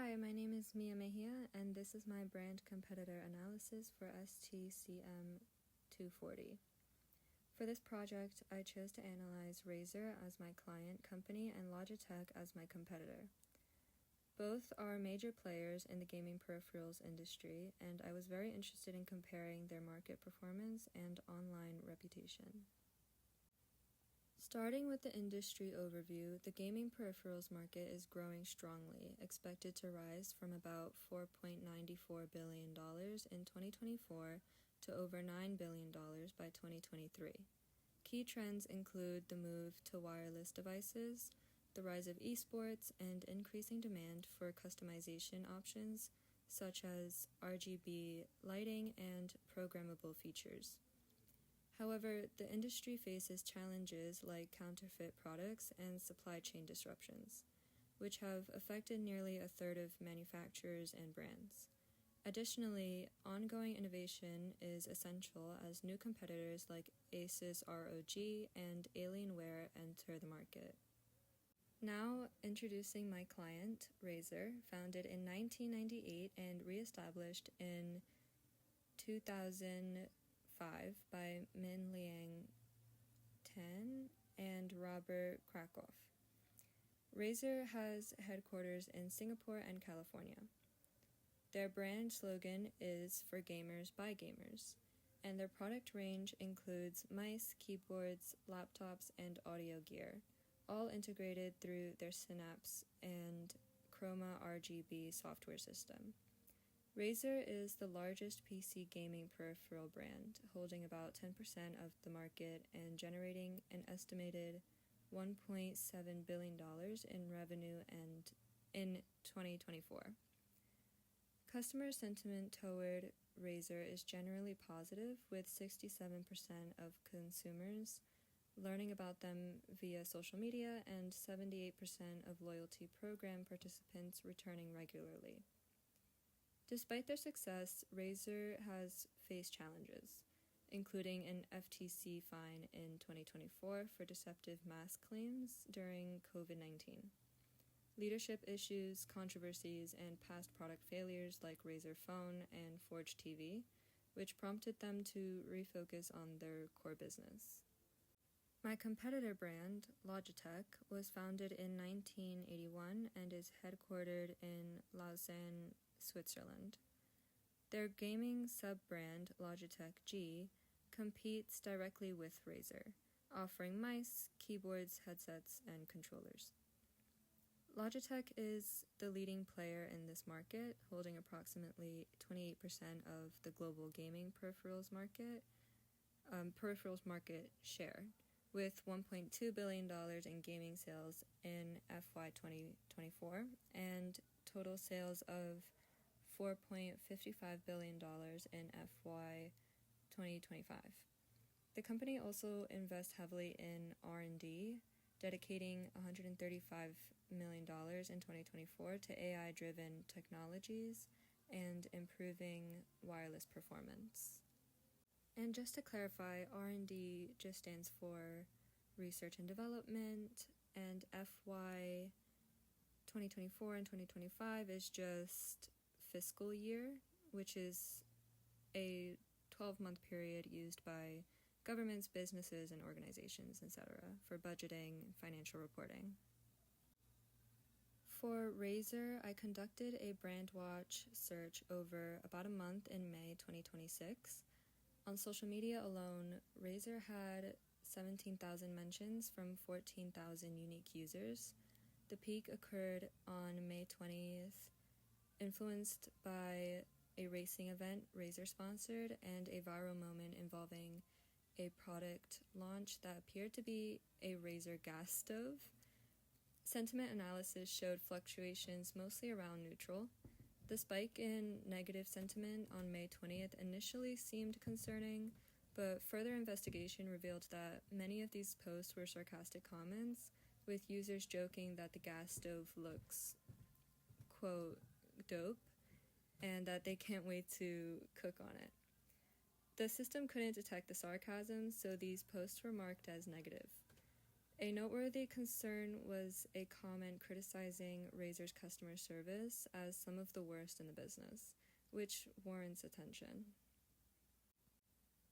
Hi, my name is Mia Mejia, and this is my brand competitor analysis for STCM 240. For this project, I chose to analyze Razer as my client company and Logitech as my competitor. Both are major players in the gaming peripherals industry, and I was very interested in comparing their market performance and online reputation. Starting with the industry overview, the gaming peripherals market is growing strongly, expected to rise from about $4.94 billion in 2024 to over $9 billion by 2023. Key trends include the move to wireless devices, the rise of esports, and increasing demand for customization options such as RGB lighting and programmable features. However, the industry faces challenges like counterfeit products and supply chain disruptions, which have affected nearly a third of manufacturers and brands. Additionally, ongoing innovation is essential as new competitors like Asus ROG and Alienware enter the market. Now, introducing my client, Razer, founded in 1998 and re-established in 2005 by Min Liang Tan and Robert Krakow. Razer has headquarters in Singapore and California. Their brand slogan is "For Gamers by Gamers," and their product range includes mice, keyboards, laptops, and audio gear, all integrated through their Synapse and Chroma RGB software system. Razer is the largest PC gaming peripheral brand, holding about 10% of the market and generating an estimated $1.7 billion in revenue in 2024. Customer sentiment toward Razer is generally positive, with 67% of consumers learning about them via social media and 78% of loyalty program participants returning regularly. Despite their success, Razer has faced challenges, including an FTC fine in 2024 for deceptive mask claims during COVID-19. Leadership issues, controversies, and past product failures like Razer Phone and Forge TV, which prompted them to refocus on their core business. My competitor brand, Logitech, was founded in 1981 and is headquartered in Lausanne, Switzerland. Their gaming sub-brand, Logitech G, competes directly with Razer, offering mice, keyboards, headsets, and controllers. Logitech is the leading player in this market, holding approximately 28% of the global gaming peripherals market share, with $1.2 billion in gaming sales in FY 2024 and total sales of $4.55 billion in FY 2025. The company also invests heavily in R&D, dedicating $135 million in 2024 to AI-driven technologies and improving wireless performance. And just to clarify, R&D just stands for Research and Development, and FY 2024 and 2025 is just fiscal year, which is a 12-month period used by governments, businesses, and organizations, etc., for budgeting and financial reporting. For Razer, I conducted a brand watch search over about a month in May 2026. On social media alone, Razer had 17,000 mentions from 14,000 unique users. The peak occurred on May 20th, influenced by a racing event Razer sponsored and a viral moment involving a product launch that appeared to be a Razer gas stove. Sentiment analysis showed fluctuations mostly around neutral. The spike in negative sentiment on May 20th initially seemed concerning, but further investigation revealed that many of these posts were sarcastic comments, with users joking that the gas stove looks, quote, dope, and that they can't wait to cook on it. The system couldn't detect the sarcasm, so these posts were marked as negative. A noteworthy concern was a comment criticizing Razer's customer service as some of the worst in the business, which warrants attention.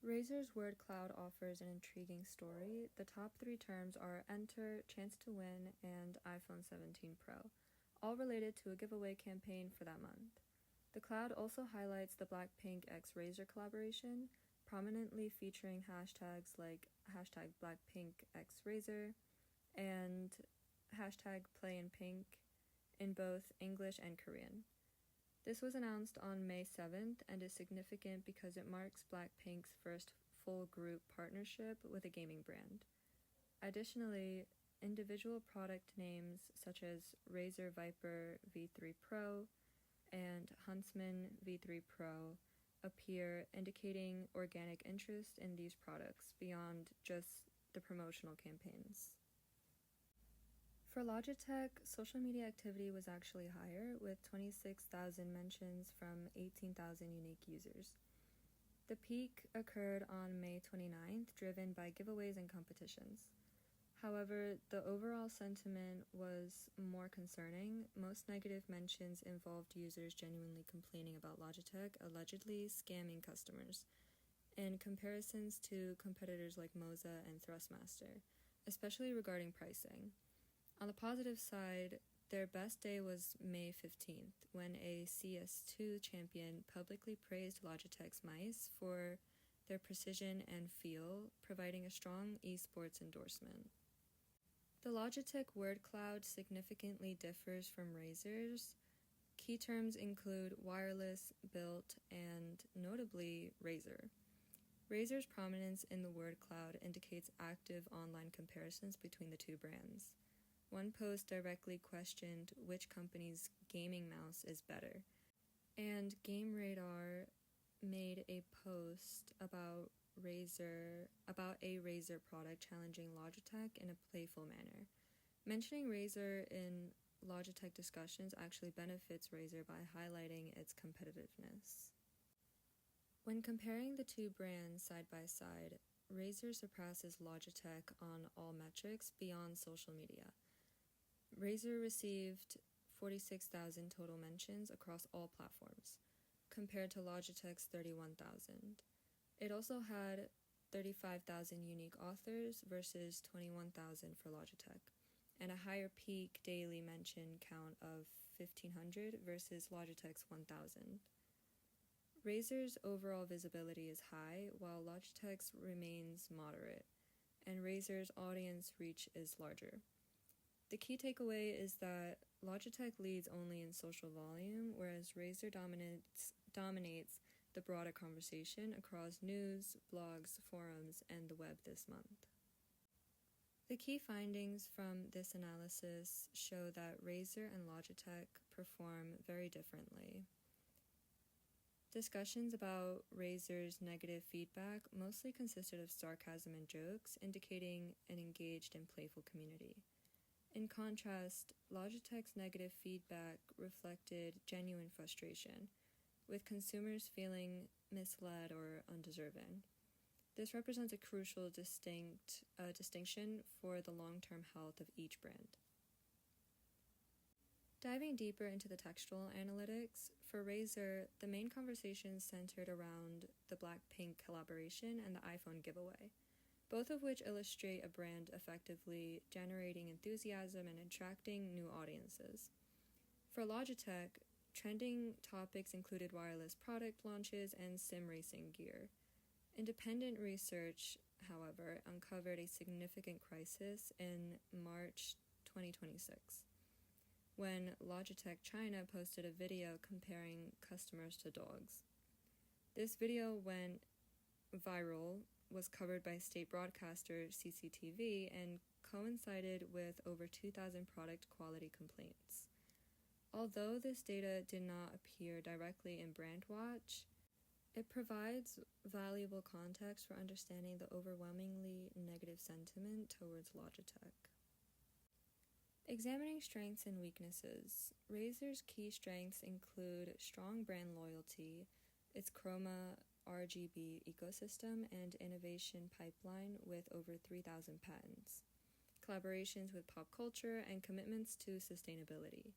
Razer's word cloud offers an intriguing story. The top 3 terms are Enter, Chance to Win, and iPhone 17 Pro, all related to a giveaway campaign for that month. The cloud also highlights the Blackpink x Razer collaboration, prominently featuring hashtags like hashtag BlackpinkXRazer and hashtag PlayInPink in both English and Korean. This was announced on May 7th and is significant because it marks Blackpink's first full group partnership with a gaming brand. Additionally, individual product names such as Razer Viper V3 Pro and Huntsman V3 Pro appear, indicating organic interest in these products beyond just the promotional campaigns. For Logitech, social media activity was actually higher, with 26,000 mentions from 18,000 unique users. The peak occurred on May 29th, driven by giveaways and competitions. However, the overall sentiment was more concerning. Most negative mentions involved users genuinely complaining about Logitech allegedly scamming customers, in comparisons to competitors like Moza and Thrustmaster, especially regarding pricing. On the positive side, their best day was May 15th, when a CS2 champion publicly praised Logitech's mice for their precision and feel, providing a strong esports endorsement. The Logitech word cloud significantly differs from Razer's. Key terms include wireless, built, and notably Razer. Razer's prominence in the word cloud indicates active online comparisons between the two brands. One post directly questioned which company's gaming mouse is better, and GameRadar made a post about a Razer product challenging Logitech in a playful manner. Mentioning Razer in Logitech discussions actually benefits Razer by highlighting its competitiveness. When comparing the two brands side by side, Razer surpasses Logitech on all metrics beyond social media. Razer received 46,000 total mentions across all platforms, compared to Logitech's 31,000. It also had 35,000 unique authors versus 21,000 for Logitech, and a higher peak daily mention count of 1,500 versus Logitech's 1,000. Razer's overall visibility is high, while Logitech's remains moderate, and Razer's audience reach is larger. The key takeaway is that Logitech leads only in social volume, whereas Razer dominates the broader conversation across news, blogs, forums, and the web this month. The key findings from this analysis show that Razer and Logitech perform very differently. Discussions about Razer's negative feedback mostly consisted of sarcasm and jokes, indicating an engaged and playful community. In contrast, Logitech's negative feedback reflected genuine frustration, with consumers feeling misled or undeserving. This represents a crucial distinction for the long-term health of each brand. Diving deeper into the textual analytics, for Razer, the main conversation centered around the Blackpink collaboration and the iPhone giveaway, both of which illustrate a brand effectively generating enthusiasm and attracting new audiences. For Logitech, trending topics included wireless product launches and sim racing gear. Independent research, however, uncovered a significant crisis in March 2026, when Logitech China posted a video comparing customers to dogs. This video went viral, was covered by state broadcaster CCTV, and coincided with over 2,000 product quality complaints. Although this data did not appear directly in BrandWatch, it provides valuable context for understanding the overwhelmingly negative sentiment towards Logitech. Examining strengths and weaknesses, Razer's key strengths include strong brand loyalty, its Chroma RGB ecosystem, and innovation pipeline with over 3,000 patents. collaborations with pop culture, and commitments to sustainability.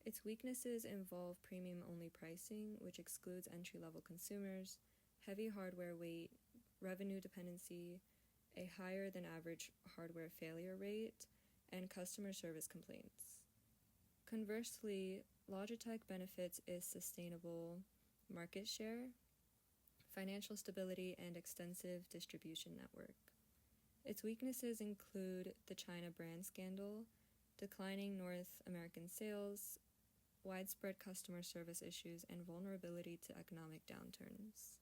Its weaknesses involve premium-only pricing, which excludes entry-level consumers, heavy hardware weight, revenue dependency, a higher-than-average hardware failure rate, and customer service complaints. Conversely, Logitech benefits its sustainable market share, financial stability, and extensive distribution network. Its weaknesses include the China brand scandal, declining North American sales, widespread customer service issues, and vulnerability to economic downturns.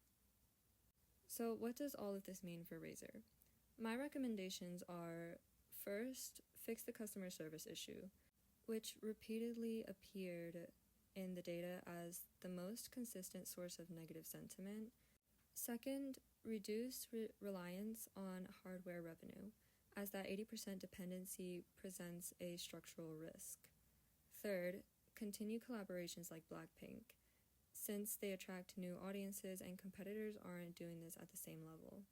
So, what does all of this mean for Razer? My recommendations are: first, fix the customer service issue, which repeatedly appeared in the data as the most consistent source of negative sentiment. Second, reduce reliance on hardware revenue, as that 80% dependency presents a structural risk. Third, continue collaborations like Blackpink, since they attract new audiences and competitors aren't doing this at the same level.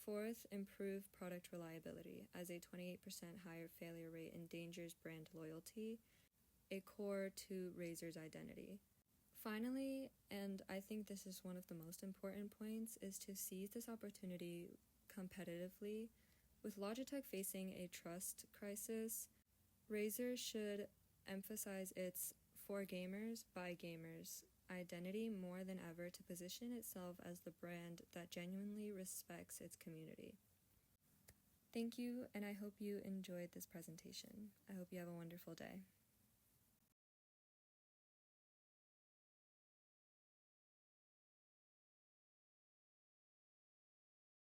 Fourth, improve product reliability, as a 28% higher failure rate endangers brand loyalty, a core to Razer's identity. Finally, and I think this is one of the most important points, is to seize this opportunity competitively. With Logitech facing a trust crisis, Razer should emphasize its for gamers, by gamers identity more than ever to position itself as the brand that genuinely respects its community. Thank you, and I hope you enjoyed this presentation. I hope you have a wonderful day.